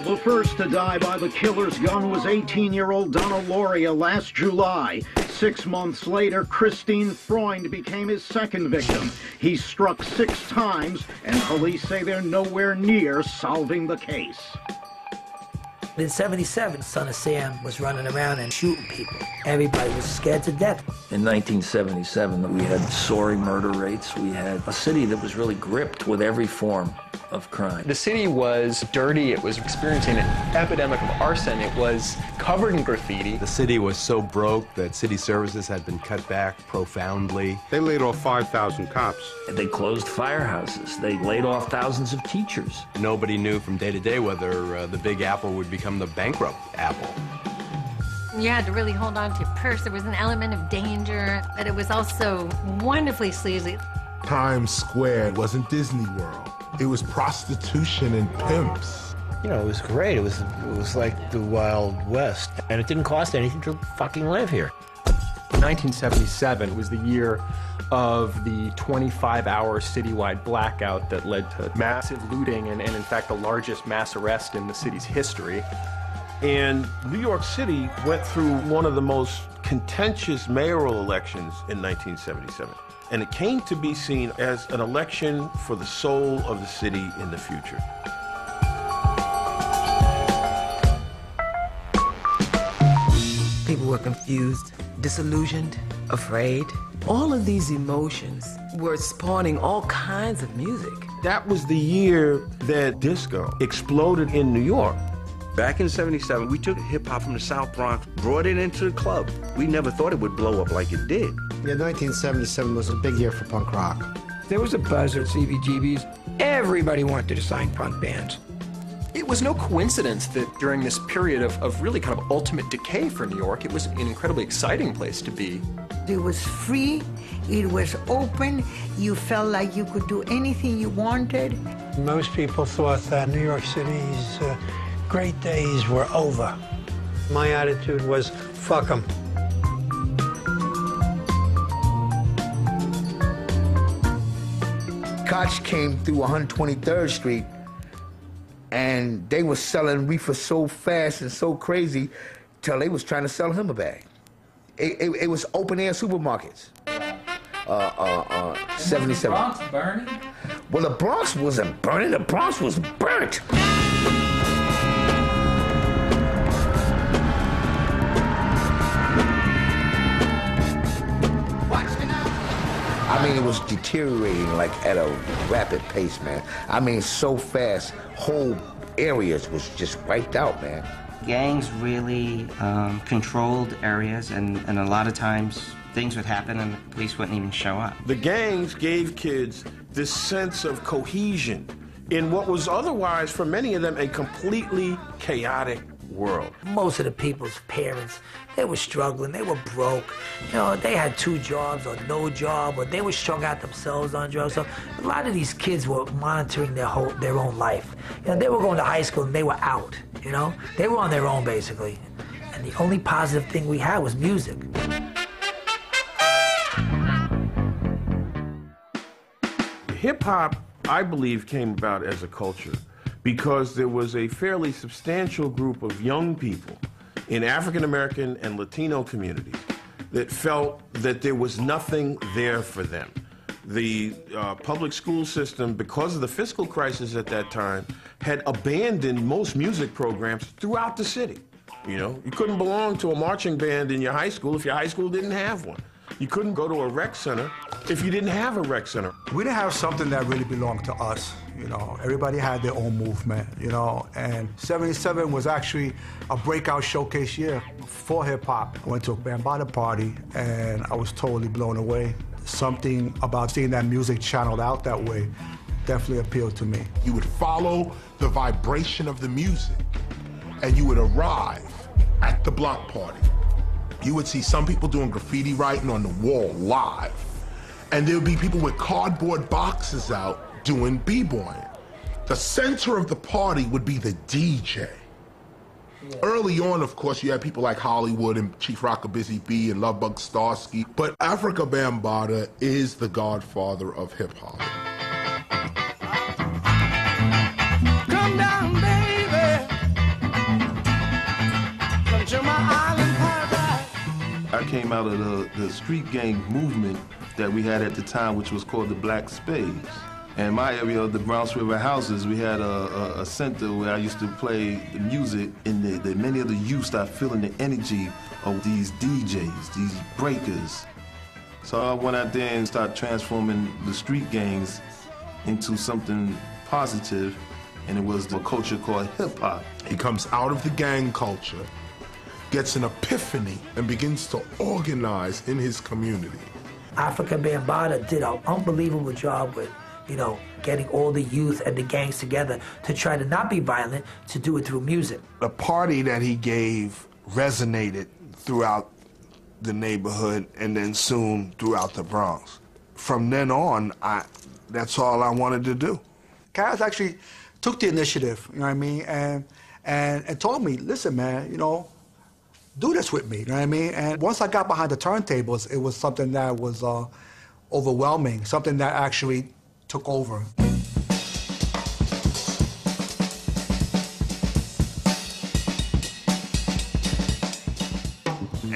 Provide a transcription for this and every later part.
The first to die by the killer's gun was 18-year-old Donna Lauria last July. 6 months later, Christine Freund became his second victim. He struck 6 times, and police say they're nowhere near solving the case. In '77, Son of Sam was running around and shooting people. Everybody was scared to death. In 1977, we had soaring murder rates. We had a city that was really gripped with every form of crime. The city was dirty. It was experiencing an epidemic of arson. It was covered in graffiti. The city was so broke that city services had been cut back profoundly. They laid off 5,000 cops. They closed firehouses. They laid off thousands of teachers. Nobody knew from day to day whether the Big Apple would become the bankrupt Apple. You had to really hold on to your purse. There was an element of danger, but it was also wonderfully sleazy. Times Square wasn't Disney World. It was prostitution and pimps. You know, it was great. It was like the Wild West, and it didn't cost anything to fucking live here. 1977 was the year of the 25-hour citywide blackout that led to massive looting and in fact, the largest mass arrest in the city's history. And New York City went through one of the most contentious mayoral elections in 1977. And it came to be seen as an election for the soul of the city in the future. People were confused, disillusioned, afraid. All of these emotions were spawning all kinds of music. That was the year that disco exploded in New York. Back in '77, we took hip-hop from the South Bronx, brought it into the club. We never thought it would blow up like it did. Yeah, 1977 was a big year for punk rock. There was a buzz at CBGB's. Everybody wanted to sign punk bands. It was no coincidence that during this period of really kind of ultimate decay for New York, it was an incredibly exciting place to be. It was free, it was open, you felt like you could do anything you wanted. Most people thought that New York City's great days were over. My attitude was, fuck them. Cops came through 123rd Street, and they were selling reefer so fast and so crazy till they was trying to sell him a bag. It was open-air supermarkets. 77. Was the Bronx burning? Well, the Bronx wasn't burning. The Bronx was burnt. I mean, it was deteriorating like at a rapid pace, man. I mean, so fast, whole areas was just wiped out, man. Gangs really controlled areas, and a lot of times things would happen and the police wouldn't even show up. The gangs gave kids this sense of cohesion in what was otherwise, for many of them, a completely chaotic world. Most of the people's parents, they were struggling, they were broke. You know, they had 2 jobs or no job, or they were strung out themselves on drugs. So a lot of these kids were monitoring their own life. You know, they were going to high school and they were out, you know? They were on their own, basically. And the only positive thing we had was music. Hip-hop, I believe, came about as a culture because there was a fairly substantial group of young people in African American and Latino communities that felt that there was nothing there for them. The public school system, because of the fiscal crisis at that time, had abandoned most music programs throughout the city. You know, you couldn't belong to a marching band in your high school if your high school didn't have one. You couldn't go to a rec center if you didn't have a rec center. We didn't have something that really belonged to us, you know. Everybody had their own movement, you know, and '77 was actually a breakout showcase year for hip-hop. I went to a Bambaataa party, and I was totally blown away. Something about seeing that music channeled out that way definitely appealed to me. You would follow the vibration of the music, and you would arrive at the block party. You would see some people doing graffiti writing on the wall live. And there would be people with cardboard boxes out doing b-boying. The center of the party would be the DJ. Yeah. Early on, of course, you had people like Hollywood and Chief Rocker Busy Bee and Lovebug Starsky, but Afrika Bambaataa is the godfather of hip-hop. Come down, baby, came out of the street gang movement that we had at the time, which was called the Black Spades. And my area of the Browns River Houses, we had a center where I used to play the music, and many of the youth started feeling the energy of these DJs, these breakers. So I went out there and started transforming the street gangs into something positive, and it was the culture called hip-hop. He comes out of the gang culture, gets an epiphany, and begins to organize in his community. Africa Bambaataa did an unbelievable job with, getting all the youth and the gangs together to try to not be violent, to do it through music. The party that he gave resonated throughout the neighborhood and then soon throughout the Bronx. From then on, that's all I wanted to do. Cass actually took the initiative, you know what I mean, and told me, listen, man, do this with me, you know what I mean? And once I got behind the turntables, it was something that was overwhelming, something that actually took over.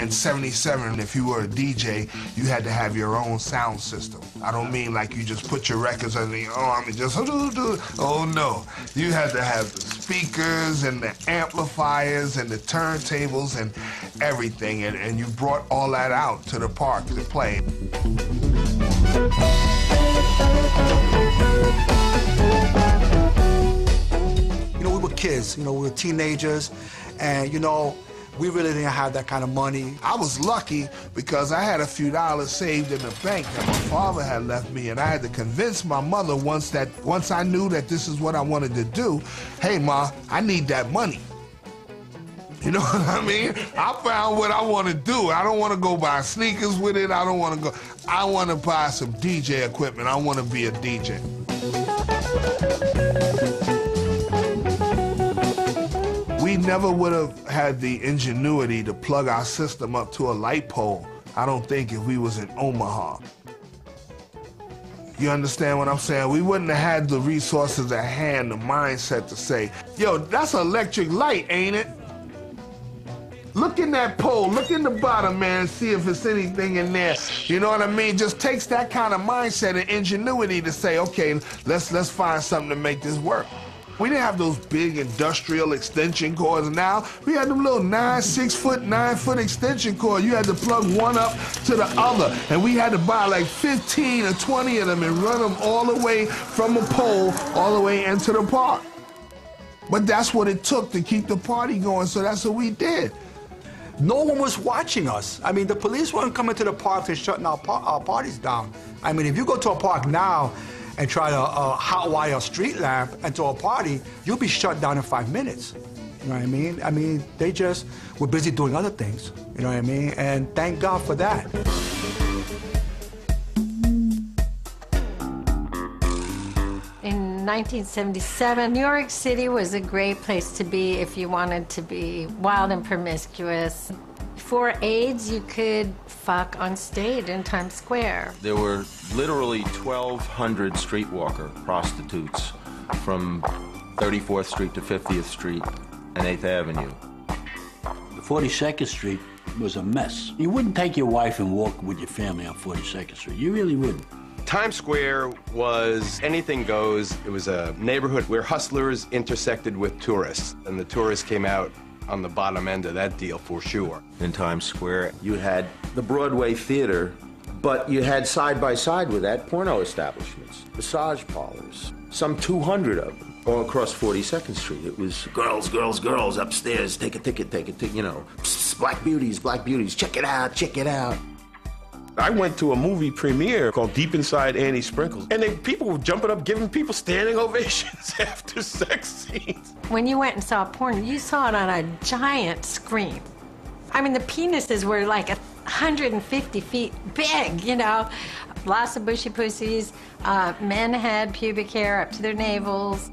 In 77, if you were a DJ, you had to have your own sound system. I don't mean like you just put your records under your arm and just oh no. You had to have the speakers and the amplifiers and the turntables and everything, and you brought all that out to the park to play. We were kids, we were teenagers, and we really didn't have that kind of money. I was lucky because I had a few dollars saved in the bank that my father had left me, and I had to convince my mother once I knew that this is what I wanted to do, hey, Ma, I need that money. You know what I mean? I found what I want to do. I don't want to go buy sneakers with it. I want to buy some DJ equipment. I want to be a DJ. We never would have had the ingenuity to plug our system up to a light pole, I don't think, if we was in Omaha. You understand what I'm saying? We wouldn't have had the resources at hand, the mindset to say, yo, that's an electric light, ain't it? Look in that pole, look in the bottom, man, see if there's anything in there. You know what I mean? Just takes that kind of mindset and ingenuity to say, okay, let's find something to make this work. We didn't have those big industrial extension cords. Now we had them little 6-foot, 9-foot extension cords. You had to plug one up to the other, and we had to buy like 15 or 20 of them and run them all the way from a pole all the way into the park. But that's what it took to keep the party going, so that's what we did. No one was watching us. I mean, the police weren't coming to the parks and shutting our parties down. I mean, if you go to a park now and try to hotwire a street lamp into a party, you'll be shut down in 5 minutes. You know what I mean? I mean, they just were busy doing other things. You know what I mean? And thank God for that. In 1977, New York City was a great place to be if you wanted to be wild and promiscuous. Before AIDS, you could fuck on stage in Times Square. There were literally 1,200 streetwalker prostitutes from 34th Street to 50th Street and 8th Avenue. 42nd Street was a mess. You wouldn't take your wife and walk with your family on 42nd Street. You really wouldn't. Times Square was anything goes. It was a neighborhood where hustlers intersected with tourists, and the tourists came out on the bottom end of that deal for sure. In Times Square, you had the Broadway theater, but you had side by side with that porno establishments, massage parlors, some 200 of them, all across 42nd Street. It was girls, girls, girls upstairs, take a ticket, you know, psst, black beauties, check it out, check it out. I went to a movie premiere called Deep Inside Annie Sprinkles, and people were jumping up, giving people standing ovations after sex scenes. When you went and saw porn, you saw it on a giant screen. I mean, the penises were like 150 feet big, you know. Lots of bushy pussies. Men had pubic hair up to their navels.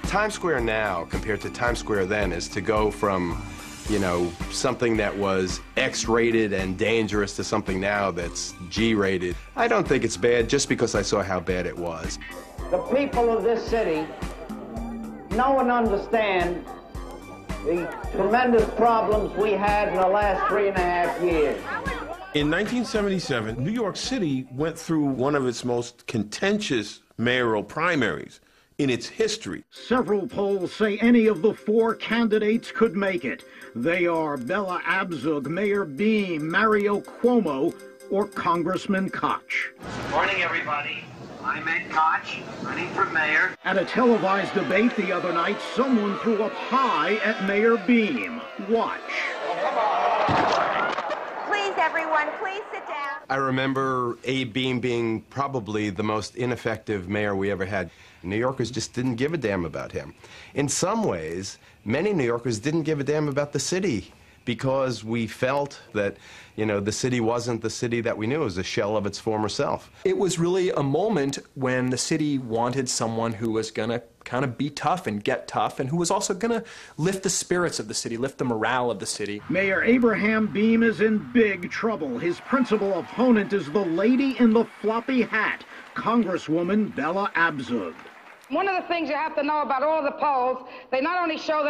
Times Square now, compared to Times Square then, is to go from, you know, something that was X-rated and dangerous to something now that's G-rated. I don't think it's bad just because I saw how bad it was. The people of this city know and understand the tremendous problems we had in the last 3.5 years. In 1977, New York City went through one of its most contentious mayoral primaries in its history. Several polls say any of the 4 candidates could make it. They are Bella Abzug, Mayor Beam, Mario Cuomo, or Congressman Koch. Morning, everybody. I'm Ed Koch, running for mayor. At a televised debate the other night, someone threw up high at Mayor Beam. Watch. Please, everyone, please sit down. I remember Abe Beam being probably the most ineffective mayor we ever had. New Yorkers just didn't give a damn about him. In some ways, many New Yorkers didn't give a damn about the city because we felt that, you know, the city wasn't the city that we knew. It was a shell of its former self. It was really a moment when the city wanted someone who was going to kind of be tough and get tough, and who was also going to lift the spirits of the city, lift the morale of the city. Mayor Abraham Beam is in big trouble. His principal opponent is the lady in the floppy hat, Congresswoman Bella Abzug. One of the things you have to know about all the polls, they not only show